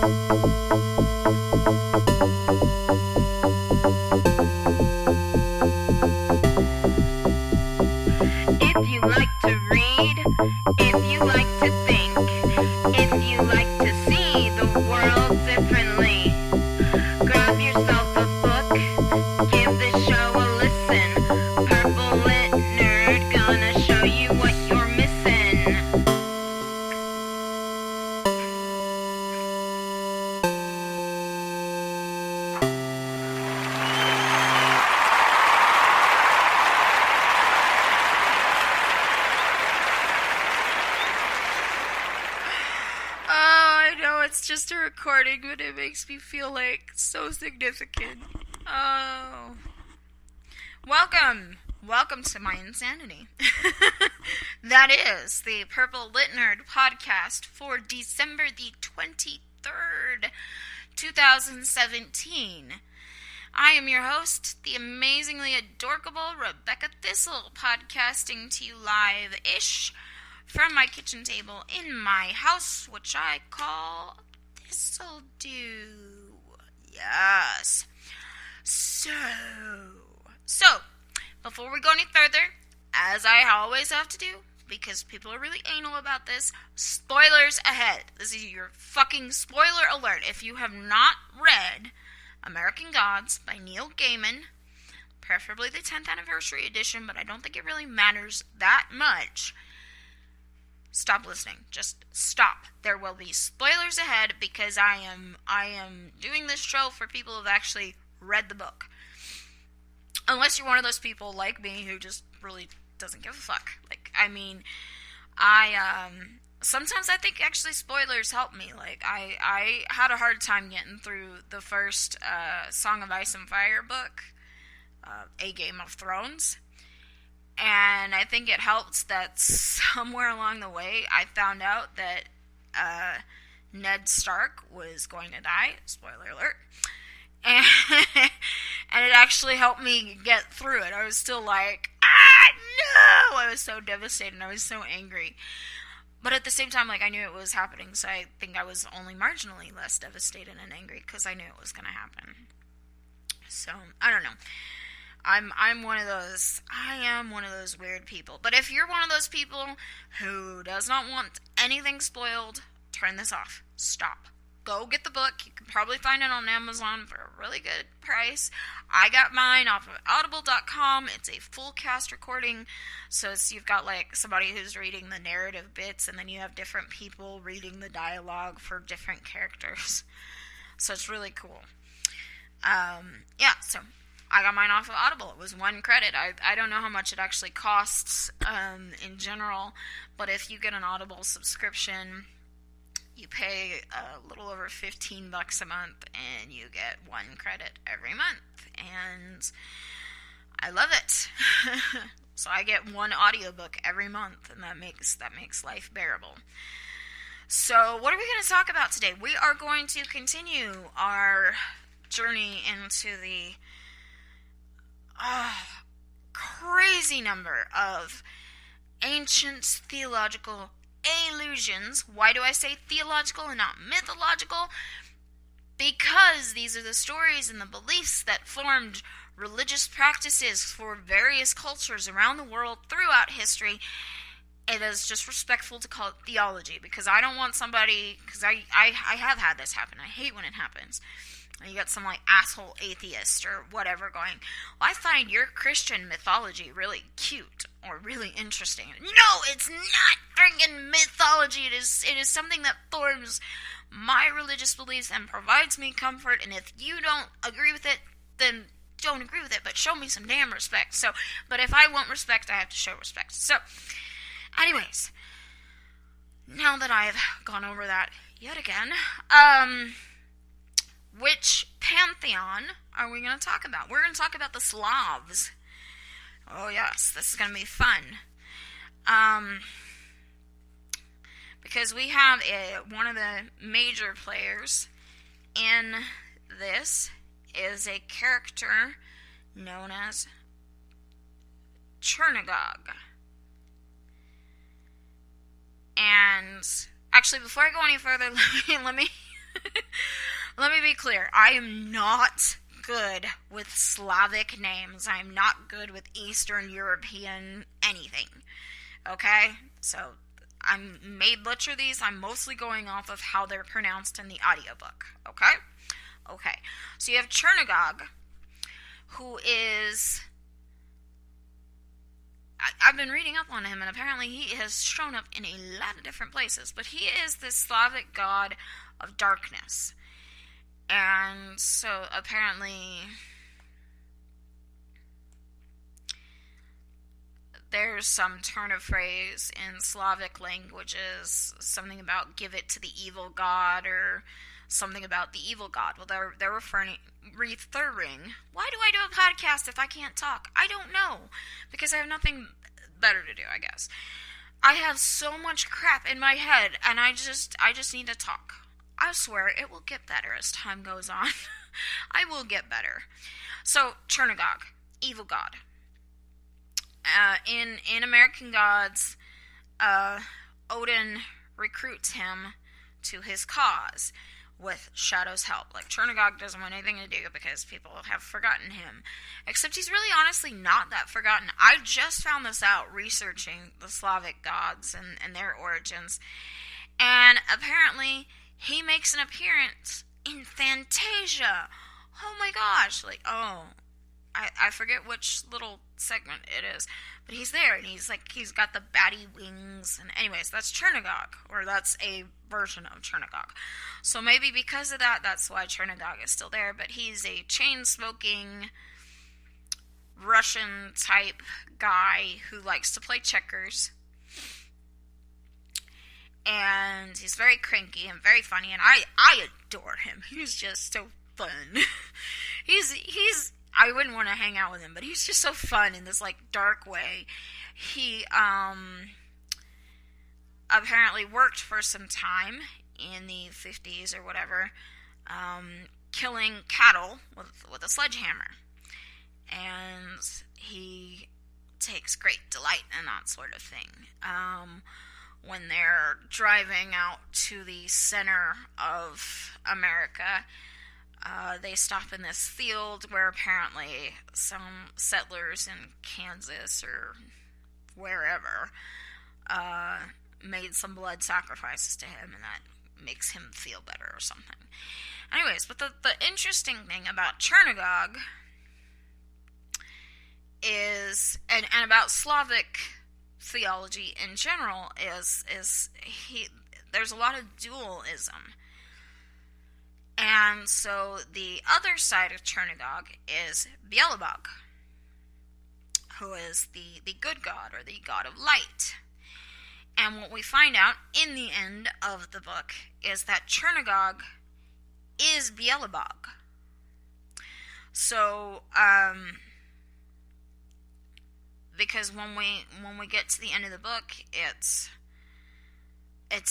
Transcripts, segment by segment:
If you like to read, if you like to think, if you like to see the world differently, grab yourself a book, give this show a listen. Purple Lit Nerd gonna show you what you're missing. It's just a recording, but it makes me feel like so significant. Oh. Welcome to my insanity. That is the Purple Lit Nerd podcast for December the 23rd, 2017. I am your host, the amazingly adorable Rebecca Thistle, podcasting to you live-ish from my kitchen table in my house, which I call Thistle Do. Yes. So, before we go any further, as I always have to do, because people are really anal about this, spoilers ahead. This is your fucking spoiler alert. If you have not read American Gods by Neil Gaiman, preferably the 10th anniversary edition, but I don't think it really matters that much, stop listening. Just stop. There will be spoilers ahead because I am doing this show for people who've actually read the book. Unless you're one of those people like me who just really doesn't give a fuck. Sometimes I think actually spoilers help me. I had a hard time getting through the first Song of Ice and Fire book, A Game of Thrones. And I think it helped that somewhere along the way I found out that Ned Stark was going to die. Spoiler alert. And it actually helped me get through it. I was still like, no! I was so devastated. I was so angry. But at the same time, I knew it was happening, so I think I was only marginally less devastated and angry because I knew it was going to happen. So, I don't know. I am one of those weird people. But if you're one of those people who does not want anything spoiled, turn this off. Stop. Go get the book. You can probably find it on Amazon for a really good price. I got mine off of audible.com. It's a full cast recording. So you've got somebody who's reading the narrative bits, and then you have different people reading the dialogue for different characters. So it's really cool. So I got mine off of Audible. It was 1 credit. I don't know how much it actually costs in general, but if you get an Audible subscription, you pay a little over $15 a month, and you get 1 credit every month, and I love it. So I get 1 audiobook every month, and that makes life bearable. So what are we going to talk about today? We are going to continue our journey into the crazy number of ancient theological illusions. Why do I say theological and not mythological? Because these are the stories and the beliefs that formed religious practices for various cultures around the world throughout history. It is just respectful to call it theology, because I don't want somebody, because I have had this happen. I hate when it happens. You got some asshole atheist or whatever going, well, I find your Christian mythology really cute or really interesting. No, it's not freaking mythology. It is something that forms my religious beliefs and provides me comfort. And if you don't agree with it, then don't agree with it, but show me some damn respect. But if I want respect, I have to show respect. So, anyways, now that I've gone over that yet again, which pantheon are we going to talk about? We're going to talk about the Slavs. Oh yes, this is going to be fun. Because we have one of the major players in this is a character known as Chernigog. And actually, before I go any further, let me Let me be clear. I am not good with Slavic names. I'm not good with Eastern European anything. Okay? So, I'm may butcher these. I'm mostly going off of how they're pronounced in the audiobook. Okay? Okay. So you have Chernigog, who is... I've been reading up on him, and apparently he has shown up in a lot of different places. But he is this Slavic god of darkness. And so apparently there's some turn of phrase in Slavic languages, something about give it to the evil god, or something about the evil god. Well, they're referring... Why do I do a podcast if I can't talk? I don't know. Because I have nothing better to do, I guess. I have so much crap in my head, and I just need to talk. I swear, it will get better as time goes on. I will get better. So, Chernigog, evil god. In American Gods, Odin recruits him to his cause with Shadow's help. Like, Chernigog doesn't want anything to do because people have forgotten him. Except he's really honestly not that forgotten. I just found this out researching the Slavic gods and their origins. And apparently, he makes an appearance in Fantasia. Oh my gosh. Like, I forget which little segment it is. But he's there, and he's got the batty wings. And anyways, that's Chernigog, or that's a version of Chernigog. So maybe because of that, that's why Chernigog is still there. But he's a chain-smoking Russian-type guy who likes to play checkers. And he's very cranky and very funny, and I adore him. He's just so fun. he's I wouldn't want to hang out with him, but he's just so fun in this, like, dark way. He, apparently worked for some time in the 50s or whatever, killing cattle with a sledgehammer. And he takes great delight in that sort of thing. When they're driving out to the center of America, they stop in this field where apparently some settlers in Kansas or wherever made some blood sacrifices to him, and that makes him feel better or something. Anyways, but the interesting thing about Chernigog is, and about Slavic theology in general, is there's a lot of dualism. And so the other side of Chernigog is Beelzebub, who is the good god, or the god of light. And what we find out in the end of the book is that Chernigog is Beelzebub. So, because when we get to the end of the book, it's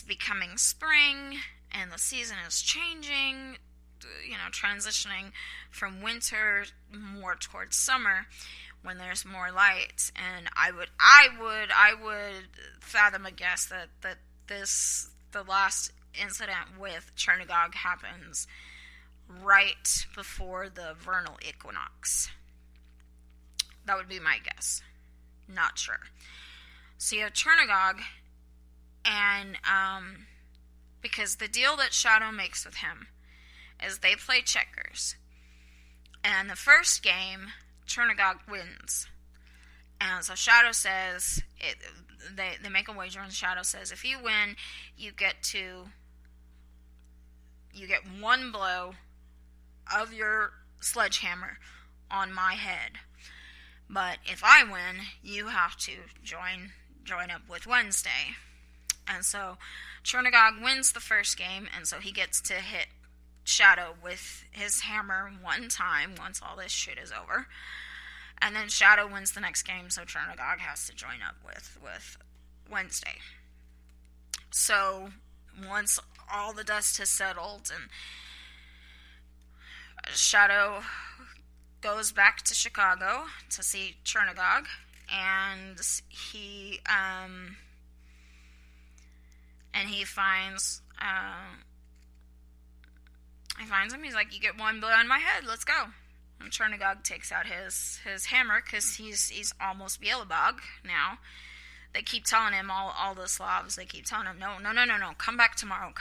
becoming spring, and the season is changing, transitioning from winter more towards summer, when there's more light. And I would fathom a guess that the last incident with Chernigog happens right before the vernal equinox. That would be my guess. Not sure. So you have Chernigog, and because the deal that Shadow makes with him is they play checkers. And the first game, Chernigog wins. And so Shadow says, they make a wager, and Shadow says, if you win, you get one blow of your sledgehammer on my head. But if I win, you have to join up with Wednesday. And so Chernigog wins the first game, and so he gets to hit Shadow with his hammer one time once all this shit is over. And then Shadow wins the next game, so Chernigog has to join up with Wednesday. So once all the dust has settled, and Shadow goes back to Chicago to see Chernigog, and he finds He finds him. He's like, you get one blow on my head. Let's go. And Chernigog takes out his hammer because he's almost Beelzebub now. They keep telling him, all the Slavs, they keep telling him, no, come back tomorrow,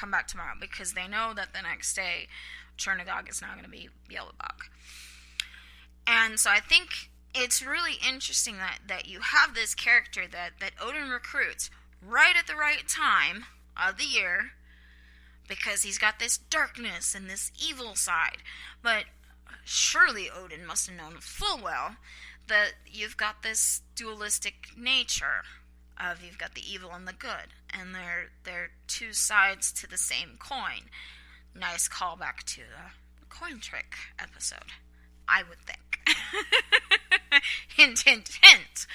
because they know that the next day Chernigog is not going to be Beelzebub. And so I think it's really interesting that you have this character that Odin recruits right at the right time of the year, because he's got this darkness and this evil side. But surely Odin must have known full well that you've got this dualistic nature of you've got the evil and the good, and they're two sides to the same coin. Nice callback to the coin trick episode, I would think. Hint, hint, hint.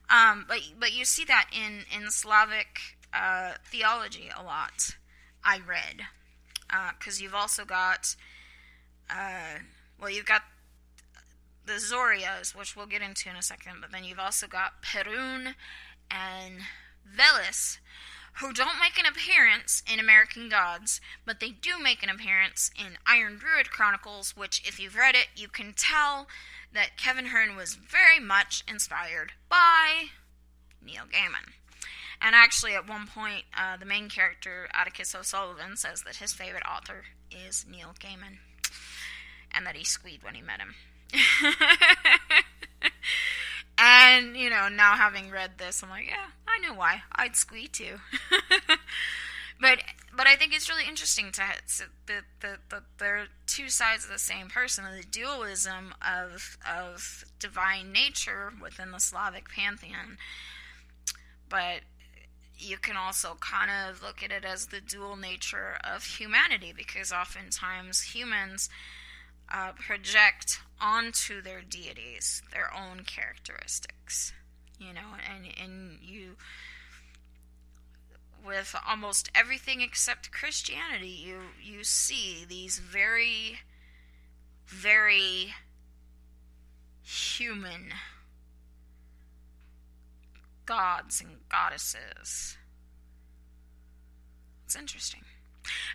But you see that in Slavic theology a lot. I read, because you've also got, you've got the Zorias, which we'll get into in a second, but then you've also got Perun and Velis, who don't make an appearance in American Gods, but they do make an appearance in Iron Druid Chronicles, which, if you've read it, you can tell that Kevin Hearn was very much inspired by Neil Gaiman. And actually, at one point, the main character, Atticus O'Sullivan, says that his favorite author is Neil Gaiman, and that he squeed when he met him. And, now having read this, I'm like, yeah, I know why. I'd squee too. But I think it's really interesting that they're two sides of the same person, the dualism of divine nature within the Slavic pantheon. But you can also kind of look at it as the dual nature of humanity, because oftentimes humans project onto their deities their own characteristics, and you, with almost everything except Christianity, you see these very, very human gods and goddesses. It's interesting.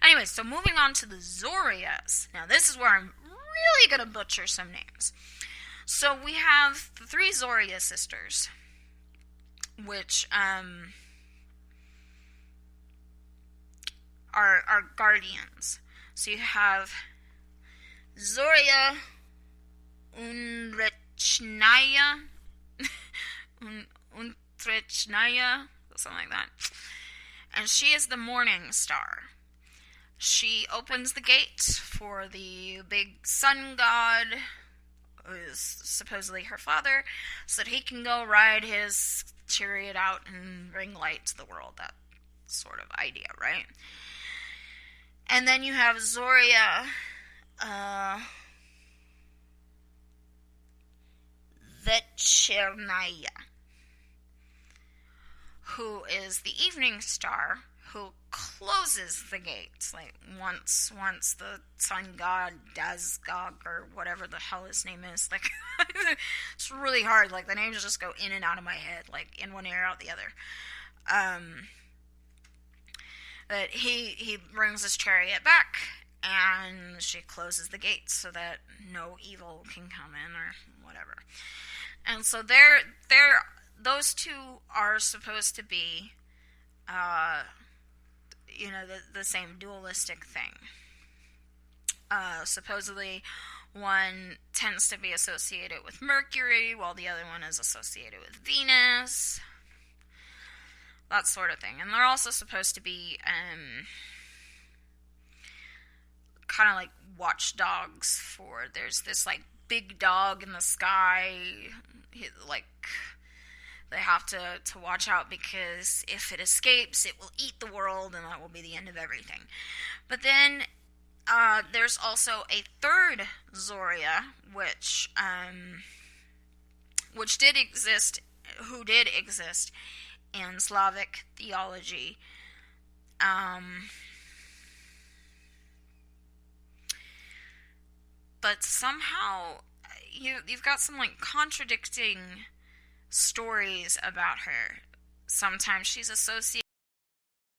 Anyway, so moving on to the Zorias. Now, this is where I'm really going to butcher some names. So we have the three Zoria sisters, which are guardians. So you have Zoria Unrechnaya, Untrechnaya, something like that. And she is the morning star. She opens the gate for the big sun god, who is supposedly her father, so that he can go ride his chariot out and bring light to the world. That sort of idea, right? And then you have Zoria Vechernaya, who is the evening star, who closes the gates, like once the sun god Dazgog, or whatever the hell his name is, like it's really hard, like the names just go in and out of my head, like in one ear out the other. But he brings his chariot back, and she closes the gates so that no evil can come in or whatever. And so those two are supposed to be the same dualistic thing. Supposedly, one tends to be associated with Mercury, while the other one is associated with Venus. That sort of thing. And they're also supposed to be kind of like watchdogs for... There's this, like, big dog in the sky. They have to watch out, because if it escapes, it will eat the world, and that will be the end of everything. But then there's also a third Zoria, which did exist in Slavic theology. But somehow you've got some like contradicting stories about her. Sometimes she's associated